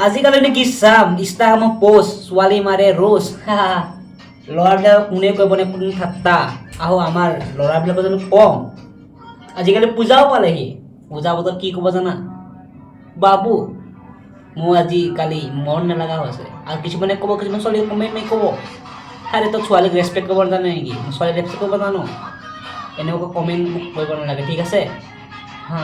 আজিকালি কি চাম ইনষ্টাগ্ৰামত পোষ্ট ছোৱালী মাৰে ৰোজ ল'ৰাবিলাক কোনে কৰিব নে কোন ঠাট্টা আহো আমাৰ ল'ৰাবিলাকৰ জানো কম আজিকালি পূজাও পালেহি পূজা বতৰত কি ক'ব জানা বাবু মোৰ আজিকালি মন নালাগা হৈছে আৰু কিছুমানে ক'ব কিছুমান ছোৱালী কমেণ্ট মাৰি ক'ব আৰে তই ছোৱালীক ৰেচপেক্ট কৰিব জানে নেকি ছোৱালী ৰেচপেক্ট কৰিব জানো এনেকুৱা কমেণ্ট কৰিব নালাগে ঠিক আছে হা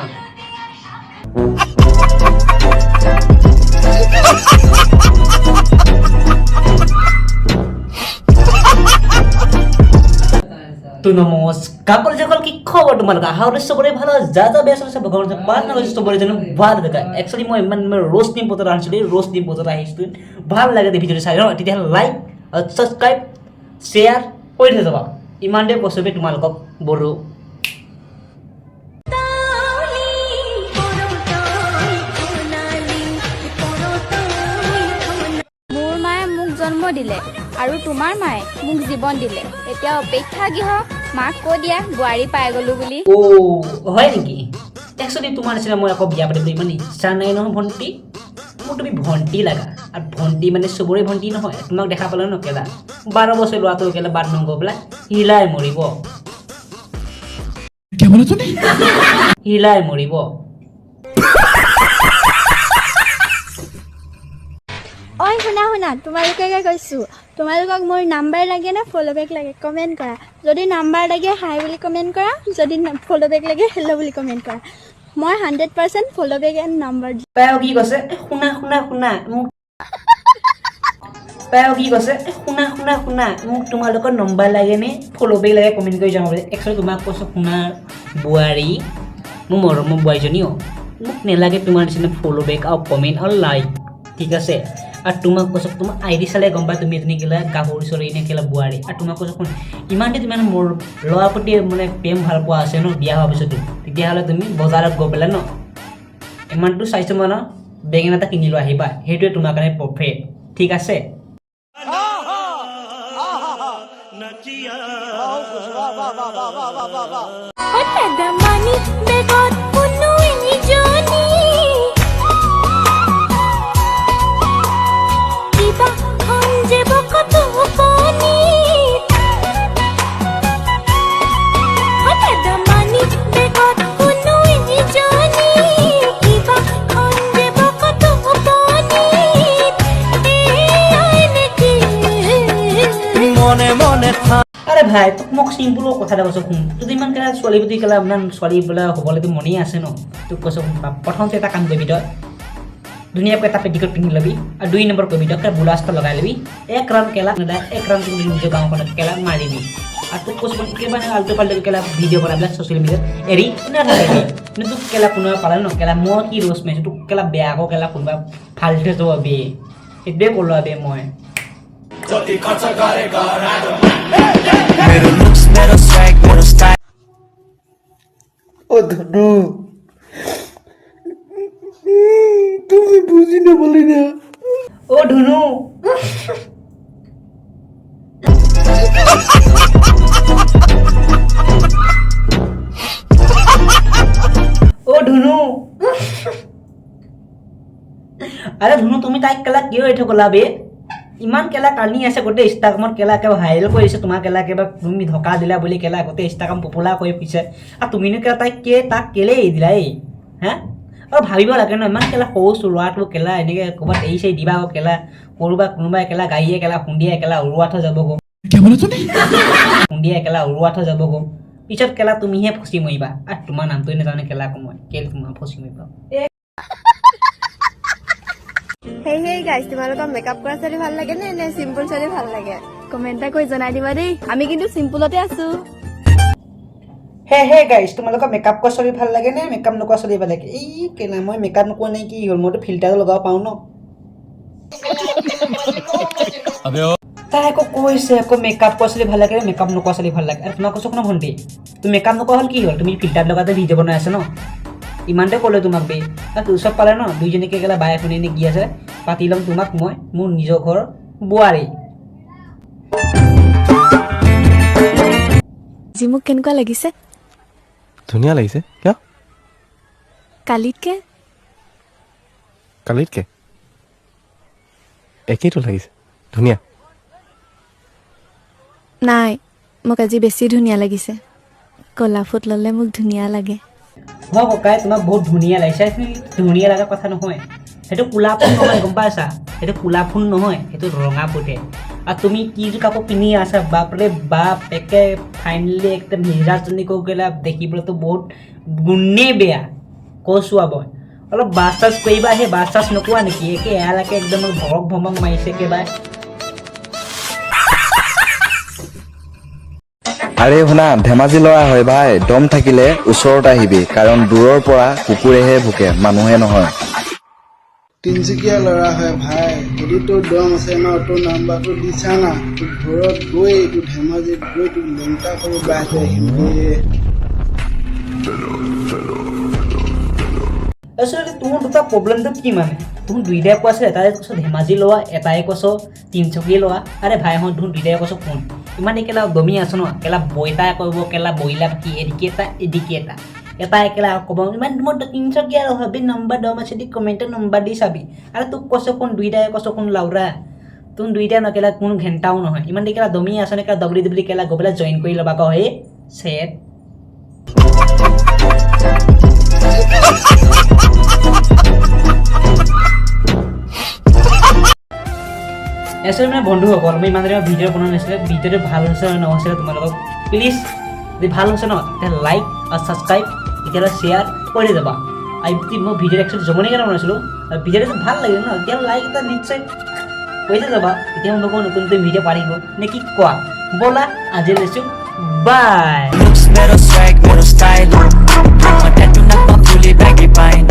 তো নমস্কাৰ সকল কি খবৰ তোমালোক আশা কৰিছোঁ চবৰে ভাল যা যা বেয়া চলিছে ভগৱান প্ৰাৰ্থনা কৰিছোঁ চবৰে যেন ভাল থাকে একচুৱেলি মই ইমান ৰ'জ দিম বতৰত আনিছিলোঁ ৰ'জ দিম বতৰত আহিছোঁ ভাল লাগে ভিডিঅ'টো চাই তেতিয়াহ'লে লাইক আৰু ছাবস্ক্ৰাইব শ্বেয়াৰ কৰি থৈ যাবা ইমানতে কৈছোঁ তোমালোকক বলো মোৰ মায়ে মোক জন্ম দিলে আৰু তোমাৰ মায়ে মোক জীৱন দিলে এতিয়া অপেক্ষা গৃহ মাক কৈ দিয়া বোৱাৰী পাই গলো বুলি হয় নেকি একচুৱেলি তোমাৰ নিচিনা মই আকৌ বিয়া পাতিবলৈ ইমান ইচ্ছা নাই নহয় ভণ্টি মোক তুমি ভণ্টি লাগা আৰু ভণ্টি মানে চবৰে ভণ্টি নহয় তোমাক দেখা পালে ন কেলা 12 বছৰ ল'ৰাটো কেলা বাদ নগৈ পেলাই হিলাই মৰিব হিলাই মৰিব ঐ শুনা শুনা তোমালোকে কৈছোঁ তোমালোকক মোৰ নাম্বাৰ লাগে নে ফ'ল' বেক লাগে কমেণ্ট কৰা যদি নাম্বাৰ লাগে হাই বুলি কমেণ্ট কৰা যদি ফ'ল' বেক লাগে হেল্ল' বুলি কমেণ্ট কৰা মই 100% ফ'ল' বেক এণ্ড নাম্বাৰ দিম তাই কি কৈছে শুনা শুনা শুনা মোক তাই কি কৈছে শুনা শুনা শুনা মোক তোমালোকৰ নম্বৰ লাগে নে ফ'ল' বেক লাগে কমেণ্ট কৰি যাওঁ বুলি একচুৱেলি তোমাক কৈছোঁ শুনা বোৱাৰী মোৰ মৰমৰ বোৱাৰীজনীও মোক নেলাগে তোমাৰ নিচিনা ফ'ল' বেক আৰু কমেণ্ট আৰু লাইক ঠিক আছে আৰু তোমাক কৈছোঁ তোমাৰ আইডি চালে গম পাই তুমি এজনী কেলা গাভৰু ছোৱালী নে কেলা বোৱাৰী আৰু তোমাক কৈছোঁ শুন ইমানতে তুমি মানে মোৰ ল'ৰাৰ প্ৰতি মানে প্ৰেম ভাল পোৱা আছে ন বিয়া হোৱাৰ পিছতো তেতিয়াহ'লে তুমি বজাৰত গৈ পেলাই ন ইমানটো চাইছোঁ মই ন বেঙেনা এটা কিনি লৈ আহিবা সেইটোৱে তোমাৰ কাৰণে পাৰফেক্ট ঠিক আছে আরে ভাই তোক মোক চিম্পুল কথা এটা কৈছোঁ শুন যদি ইমান কেলা ছোৱালী প্ৰতি কেলা ইমান ছোৱালী বোলে হ'বলৈতো মনেই আছে ন তোক কৈছোঁ শুন প্ৰথমতে এটা কাম কৰিবি তই ধুনীয়াকৈ এটা পেটিকোট পিন্ধি ল'বি আৰু 2 নম্বৰ কৰিবি তই বুলা ৰাস্তা লগাই ল'বি এক ৰাউণ্ড কেলা এক ৰাউণ্ড তুমি নিজৰ গাঁওখনত কেলা মাৰিবি আৰু তোক কৈছোঁ একেবাৰে আল্টু পাল্টু কেলা ভিডিঅ' বনাবিলাক ছ'চিয়েল মিডিয়াত এৰি নাথাকিবি কিন্তু তোক কেলা কোনোবা পালে ন কেলা মই কি ৰ'জ মাৰিছোঁ তোক কেলা বেয়া আকৌ কেলা কোনোবা ফাল্টু যাব বে সেইটোৱে ক'লোঁ বে মই ও ধনু তুমি বুঝি না বলি না ও ধনু ও ধনু আরে ধনু তুমি তাইক কেলা কিয় এঠো কলা বে ইমান কেলা কানি আছে গোটেই ইনষ্টাগ্ৰামত কেলা একেবাৰে ভাইৰেল কৰিছে তোমাক কেলা একেবাৰে তুমি ধকা দিলা বুলি কেলা গোটেই ইনষ্টাগ্ৰাম পপুলাৰ কৰি ফুৰিছে আৰু তুমিনো কেলা তাক কেলে এৰি দিলা এই হা আৰু ভাবিব লাগে ন ইমান কেলা সৰু ল'ৰাটো কেলা এনেকৈ ক'ৰবাত এৰি চেৰি দিবা আকৌ কেলা কোনোবাই কেলা গাড়ীয়ে কেলা খুন্দিয়াই কেলা উৰুৱাই থৈ যাব গো খুন্দিয়াই কেলা উৰুৱাই থৈ যাব গো পিছত কেলা তুমিহে ফচি মৰিবা আৰু তোমাৰ নামটোৱে নাজানে কেলা মই কেলে তোমাৰ ফচি মৰিবা হেই গাইজ তোমালোকৰ মেকআপ কৰা ছোৱালী ভাল লাগে নে চিম্পুল ছোৱালী ভাল লাগে কমেণ্ট এটা কৰি জনাই দিবা দেই আমি কিন্তু চিম্পুলতে আছো হে গাইজ তোমালোকৰ মেকআপ কৰা ছোৱালী ভাল লাগে নে মেকআপ নকৰা ছোৱালী ভাল লাগে এই কেলা মই মেকআপ নকৰা নাই কি হ'ল মইতো ফিল্টাৰটো লগাব পাৰোঁ ন তাই আকৌ কৈছে আকৌ মেকআপ কৰা ছোৱালী ভাল লাগে মেকআপ নকৰা ছোৱালী ভাল লাগে আৰু তোমাক কৈছোঁ শুনা ভণ্টি তুমি মেকআপ নকৰা হ'ল কি হ'ল তুমি ফিল্টাৰ লগাতে ভিডিঅ' বনাই আছে ন ইমানতে ক'লে তোমাক বে তোৰ চব পালে ন দুইজনীকে কেলা বায়ে শুনি নে কি আছে পাতি ল'ম তোমাক মই মোৰ নিজৰ ঘৰৰ বোৱাৰী আজি মোক কেনেকুৱা লাগিছে ধুনীয়া লাগিছে কিয় কালিতকে কালিতকে একেইতো লাগিছে ধুনীয়া নাই মোক আজি বেছি ধুনীয়া লাগিছে কলা ফুট ল'লে মোক ধুনীয়া লাগে হয় ককাই তোমাক বহুত ধুনীয়া লাগিছে ধুনীয়া লগা কথা নহয় সেইটো কোলা ফুল নহয় গম পাইছা সেইটো কোলা ফুল নহয় সেইটো ৰঙা ফুটে আৰু তুমি কি কাপোৰ পিন্ধি আছা বাপৰে বাপ একে ফাইনেলি একদম নিৰাজনী কৈ গ'লা দেখিবলৈতো বহুত গুণেই বেয়া কৈছোঁ মই অলপ বাছ চাছ কৰিবা সেই বাছ চাছ নোকোৱা নেকি একে এয়ালৈকে একদম ভৰক ভমক মাৰিছে একেবাৰে আৰে শুনা ধেমাজি ল'ৰা হয় ভাই দম থাকিলে ওচৰত আহিবি কাৰণ দূৰৰ পৰা কুকুৰেহে ভুকে মানুহে নহয় তিনিচুকীয়া ল'ৰা হয় ভাই যদি তোৰ দম আছে ন তোৰ নাম্বাৰটো দিছা না তোৰ ঘৰত গৈ তোৰ ধেমাজিত গৈ তোৰ লেংটা কৰি বাই থৈ আহিম আচলতে তোমাৰ দুটা প্ৰব্লেমটো কি মানে তুমি দুইটাই কৈছে এটাই কৈছ ধেমাজি লোৱা এটাই কৈছ তিনিচুকীয়া লোৱা আৰে ভাই হয় তুমি দুইটাই কৈছ কোন ইমান একেলা দমি আছো ন কেলা বইতাই কৰিব কেলা বইলা কি এদিকে এটা এটা একেলা ক'ব ইমান তোমাৰ তিনিচুকীয়া ভাবি নম্বৰ দম আছে দি কমেণ্টত নম্বৰ দি চাবি আৰু তোক কৈছ কোন দুইটাই কৈছ কোন লাউৰা তুমি দুইটাই নকেলা কোনো ঘেণ্টাও নহয় ইমান দেকেলা দমি আছো নে কেলা দবলি কেলা গৈ পেলাই জইন কৰি ল'বা কয় চেট এছৰ মানে বন্ধুসকল মই ইমান দিনৰ ভিডিঅ' বনোৱা নাছিলে ভিডিঅ'টো ভাল হৈছে নহৈছিলে তোমালোকক প্লিজ যদি ভাল হৈছে ন তেতিয়া লাইক আৰু ছাবস্ক্ৰাইব তেতিয়াহ'লে শ্বেয়াৰ কৰি যাবা আৰু মই ভিডিঅ'টো একচুৱেলি জমনি কাৰণে বনাইছিলোঁ আৰু ভিডিঅ'টো ভাল লাগে ন তেতিয়াহ'লে লাইক এটা নিশ্চয় কৰি যাবা তেতিয়া মই নতুন নতুন ভিডিঅ' পাৰিব নে কি কোৱা ব'লা আজি লৈছোঁ বাই Looks, metal swag, metal style. My tattoo knock my fully baggy pine.